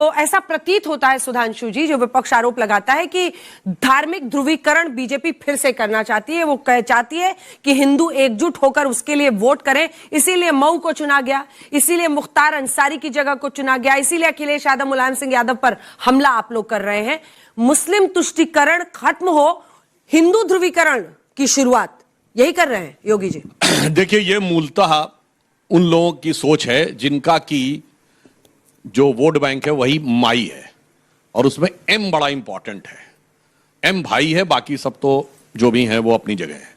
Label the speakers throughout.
Speaker 1: तो ऐसा प्रतीत होता है सुधांशु जी, जो विपक्ष आरोप लगाता है कि धार्मिक ध्रुवीकरण बीजेपी फिर से करना चाहती है। वो चाहती है कि हिंदू एकजुट होकर उसके लिए वोट करें, इसीलिए मऊ को चुना गया, इसीलिए मुख्तार अंसारी की जगह को चुना गया, इसीलिए अखिलेश यादव मुलायम सिंह यादव पर हमला आप लोग कर रहे हैं। मुस्लिम तुष्टीकरण खत्म हो, हिंदू ध्रुवीकरण की शुरुआत, यही कर रहे हैं योगी जी।
Speaker 2: देखिए, ये मूलतः उन लोगों की सोच है जिनका की जो वोट बैंक है वही माई है, और उसमें एम बड़ा इंपॉर्टेंट है। एम भाई है, बाकी सब तो जो भी है वो अपनी जगह है।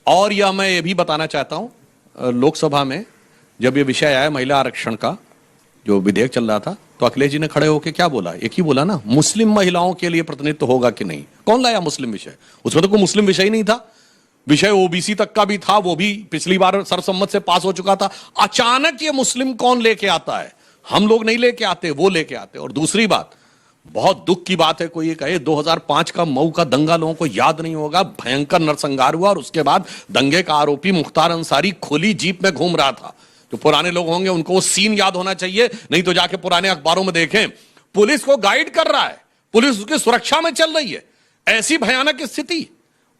Speaker 2: और यह मैं ये भी बताना चाहता हूं, लोकसभा में जब ये विषय आया महिला आरक्षण का, जो विधेयक चल रहा था, तो अखिलेश जी ने खड़े होकर क्या बोला, एक ही बोला ना, मुस्लिम महिलाओं के लिए प्रतिनिधित्व होगा कि नहीं। कौन लाया मुस्लिम विषय? उसमें तो कोई मुस्लिम विषय ही नहीं था। विषय ओबीसी तक का भी था, वो भी पिछली बार सर्वसम्मत से पास हो चुका था। अचानक ये मुस्लिम कौन लेके आता है? हम लोग नहीं लेके आते, वो लेके आते। और दूसरी बात, बहुत दुख की बात है, कोई ये कहे 2005 का मऊ का दंगा लोगों को याद नहीं होगा, भयंकर नरसंहार हुआ, और उसके बाद दंगे का आरोपी मुख्तार अंसारी खुली जीप में घूम रहा था। जो पुराने लोग होंगे उनको वो सीन याद होना चाहिए, नहीं तो जाके पुराने अखबारों में देखें। पुलिस को गाइड कर रहा है, पुलिस उसकी सुरक्षा में चल रही है, ऐसी भयानक स्थिति।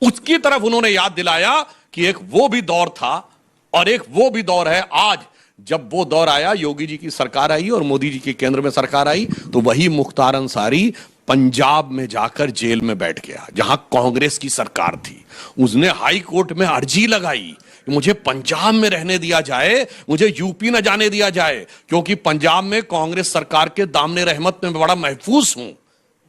Speaker 2: उसकी तरफ उन्होंने याद दिलाया कि एक वो भी दौर था और एक वो भी दौर है आज। जब वो दौर आया, योगी जी की सरकार आई और मोदी जी की केंद्र में सरकार आई, तो वही मुख्तार अंसारी पंजाब में जाकर जेल में बैठ गया, जहां कांग्रेस की सरकार थी। उसने हाई कोर्ट में अर्जी लगाई कि मुझे पंजाब में रहने दिया जाए, मुझे यूपी न जाने दिया जाए, क्योंकि पंजाब में कांग्रेस सरकार के दामने रहमत में बड़ा महफूज हूं।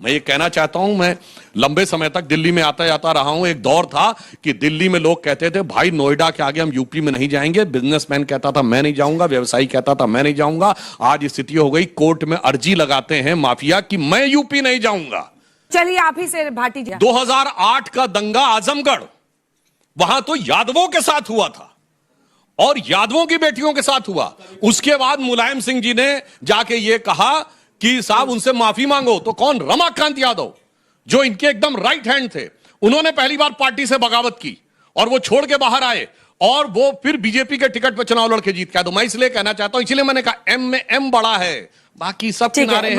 Speaker 2: मैं ये कहना चाहता हूं, मैं लंबे समय तक दिल्ली में आता जाता रहा हूं। एक दौर था कि दिल्ली में लोग कहते थे भाई नोएडा के आगे हम यूपी में नहीं जाएंगे, बिजनेसमैन कहता था मैं नहीं जाऊंगा, व्यवसायी कहता था मैं नहीं जाऊंगा। आज स्थिति हो गई, कोर्ट में अर्जी लगाते हैं माफिया कि मैं यूपी नहीं जाऊंगा।
Speaker 1: चलिए आप ही से भाटी जी।
Speaker 2: 2008 का दंगा आजमगढ़, वहां तो यादवों के साथ हुआ था और यादवों की बेटियों के साथ हुआ। उसके बाद मुलायम सिंह जी ने जाके ये कहा कि साहब उनसे माफी मांगो। तो कौन? रमाकांत यादव, जो इनके एकदम राइट हैंड थे, उन्होंने पहली बार पार्टी से बगावत की और वो छोड़ के बाहर आए और वो फिर बीजेपी के टिकट पर चुनाव लड़के जीत गया। तो मैं इसलिए कहना चाहता हूं, इसलिए मैंने कहा एम में एम बड़ा है, बाकी सब किनारे हैं।